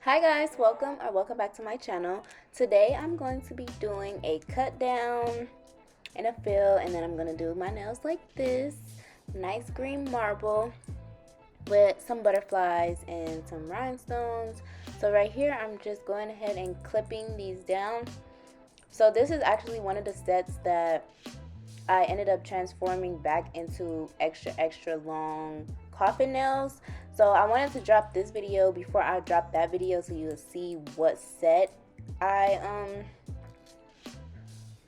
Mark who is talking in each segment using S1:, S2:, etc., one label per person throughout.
S1: Hi guys, welcome back to my channel. Today I'm going to be doing a cut down and a fill, and then I'm going to do my nails like this. Nice green marble with some butterflies and some rhinestones. So right here I'm just going ahead and clipping these down. So this is actually one of the sets that I ended up transforming back into extra long coffin nails. So I wanted to drop this video before I drop that video so you'll see what set I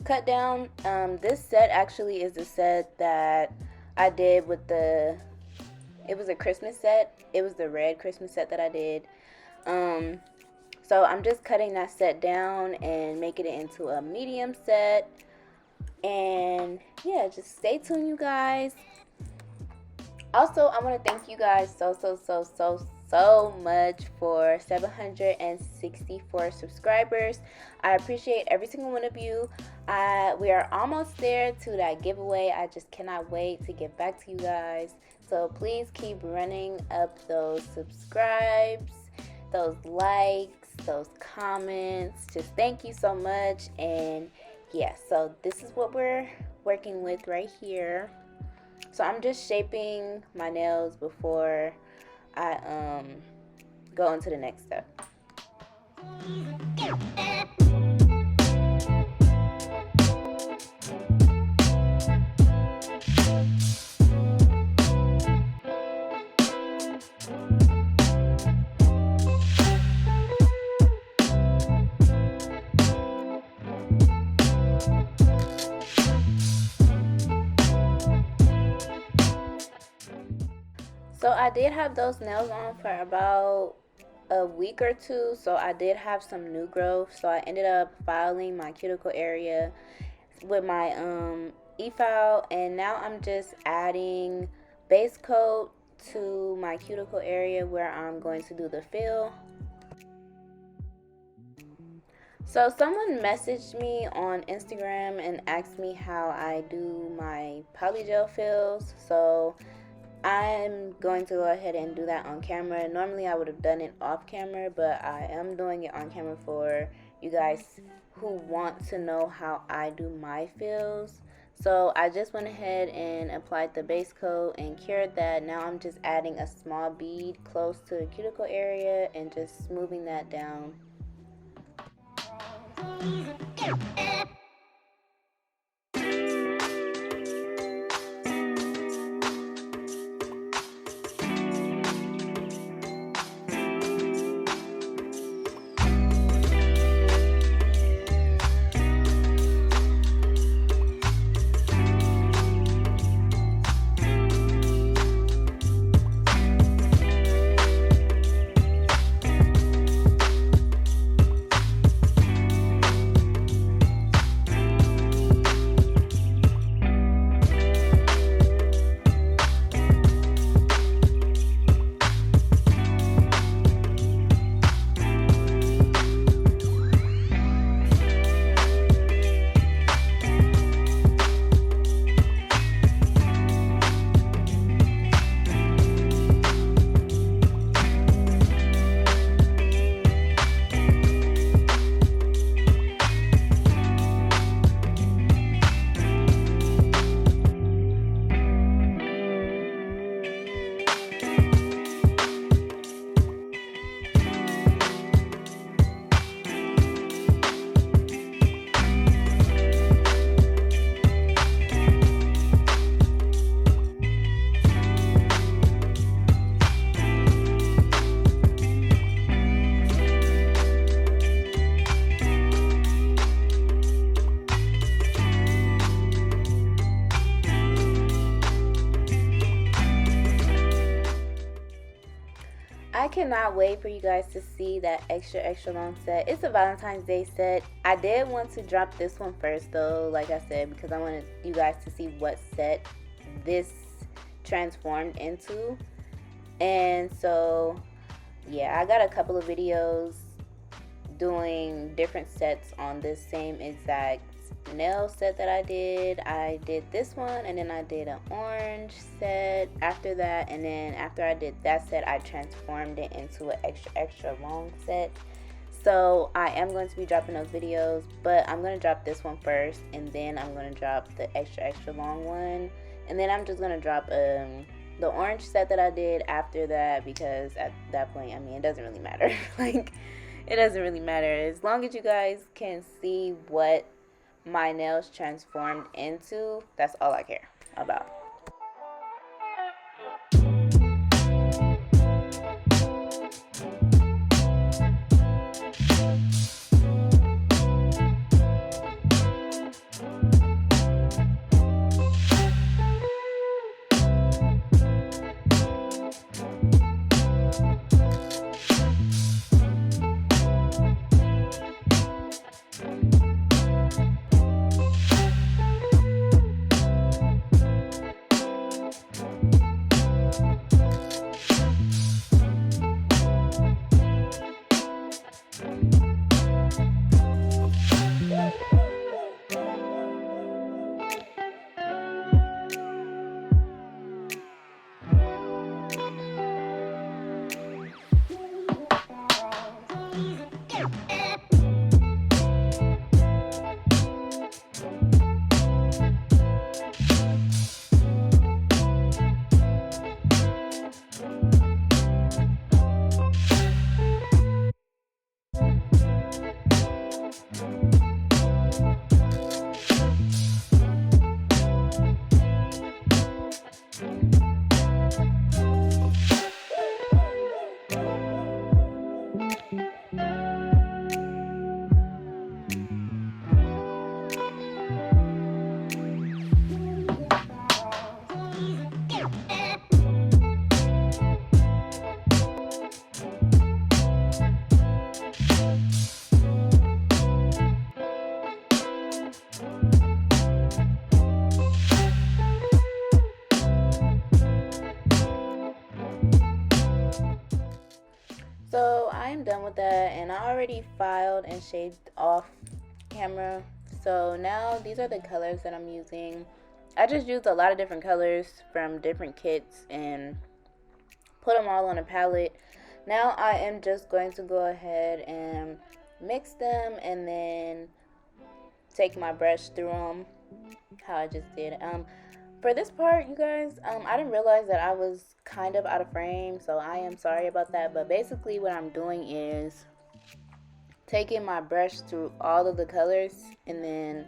S1: cut down. This set actually is the set that I did with it was a Christmas set. It was the red Christmas set that I did. So I'm just cutting that set down and making it into a medium set. And yeah, just stay tuned, you guys. Also, I want to thank you guys so much for 764 subscribers. I appreciate every single one of you. We are almost there to that giveaway. I just cannot wait to get back to you guys. So please keep running up those subscribes, those likes, those comments. Just thank you so much. And yeah, so this is what we're working with right here. So I'm just shaping my nails before I go into the next step. So I did have those nails on for about a week or two, so I did have some new growth. So I ended up filing my cuticle area with my e-file, and now I'm just adding base coat to my cuticle area where I'm going to do the fill. So someone messaged me on Instagram and asked me how I do my polygel fills. So I'm going to go ahead and do that on camera. Normally I would have done it off camera, but I am doing it on camera for you guys who want to know how I do my fills. So I just went ahead and applied the base coat and cured that. Now I'm just adding a small bead close to the cuticle area and just smoothing that down. I cannot wait for you guys to see that extra long set. It's a Valentine's Day set. I did want to drop this one first though, like I said, because I wanted you guys to see what set this transformed into. And so yeah, I got a couple of videos doing different sets on this same exact nail set that I did this one, and then I did an orange set after that, and then after I did that set, I transformed it into an extra long set. So I am going to be dropping those videos, but I'm going to drop this one first, and then I'm going to drop the extra long one, and then I'm just going to drop the orange set that I did after that, because at that point, I mean, it doesn't really matter. Like, it doesn't really matter. As long as you guys can see what my nails transformed into, that's all I care about. So I am done with that, and I already filed and shaved off camera. So now these are the colors that I'm using. I just used a lot of different colors from different kits and put them all on a palette. Now I am just going to go ahead and mix them and then take my brush through them how I just did. For this part, you guys, I didn't realize that I was kind of out of frame, so I am sorry about that. But basically what I'm doing is taking my brush through all of the colors and then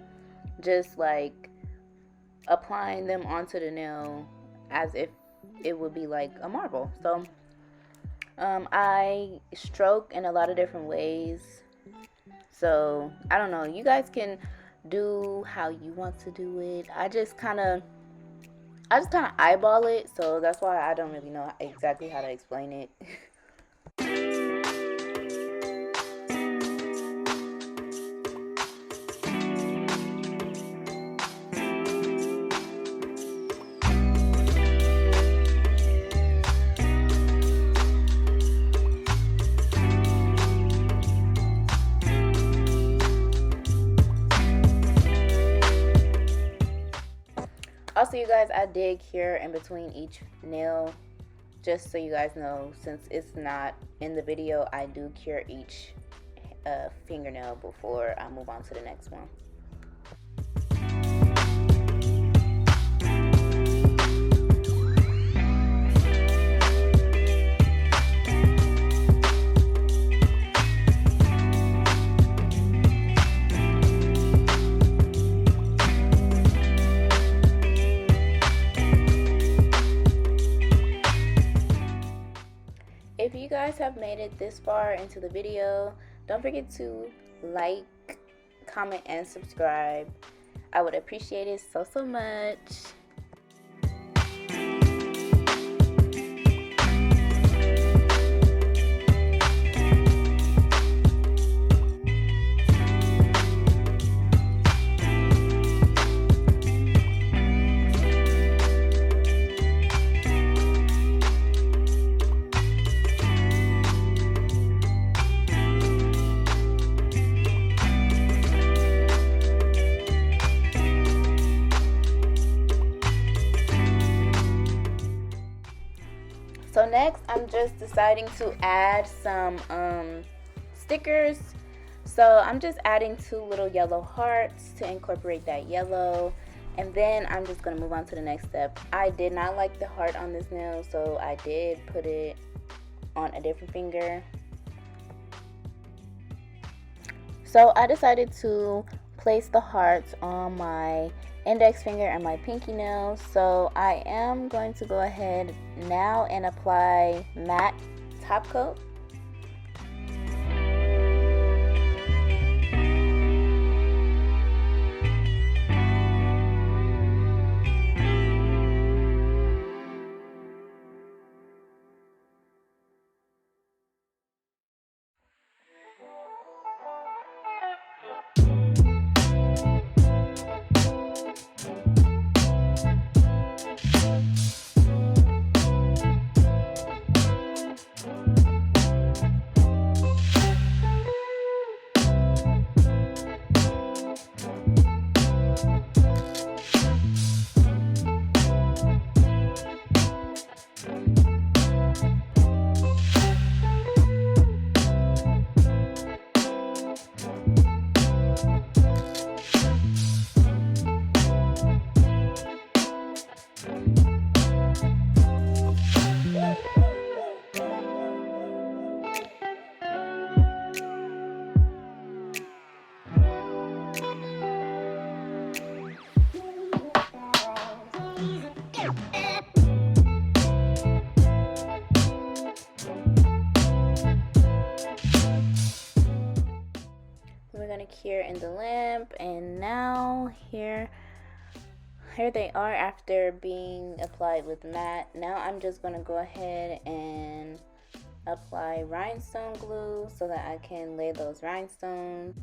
S1: just like applying them onto the nail as if it would be like a marble. So I stroke in a lot of different ways, so I don't know, you guys can do how you want to do it. I just kind of eyeball it, so that's why I don't really know exactly how to explain it. Also, you guys, I did cure in between each nail, just so you guys know. Since it's not in the video, I do cure each fingernail before I move on to the next one. If you guys have made it this far into the video, don't forget to like, comment, and subscribe. I would appreciate it so much. So next, I'm just deciding to add some stickers. So I'm just adding 2 little yellow hearts to incorporate that yellow. And then I'm just going to move on to the next step. I did not like the heart on this nail, so I did put it on a different finger. So I decided to place the hearts on my index finger and my pinky nail. So I am going to go ahead now and apply matte top coat. We're gonna cure in the lamp, and now here they are after being applied with matte. Now I'm just gonna go ahead and apply rhinestone glue so that I can lay those rhinestones.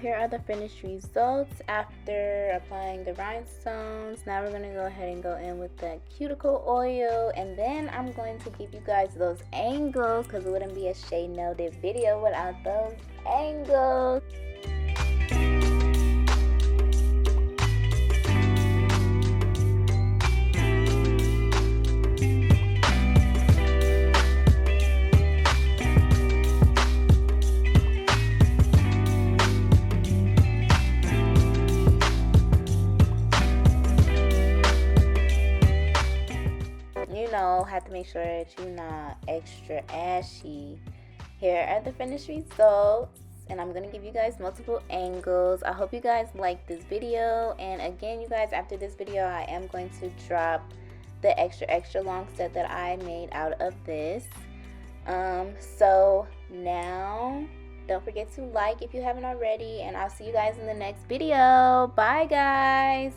S1: here are the finished results after applying the rhinestones. Now we're going to go ahead and go in with the cuticle oil, and then I'm going to give you guys those angles, because it wouldn't be a Shea Nailed It video without those angles. You know, have to make sure that you're not extra ashy. Here are the finished results, and I'm going to give you guys multiple angles. I hope you guys like this video, and again, you guys, after this video, I am going to drop the extra long set that I made out of this. So now, don't forget to like if you haven't already, and I'll see you guys in the next video. Bye, guys.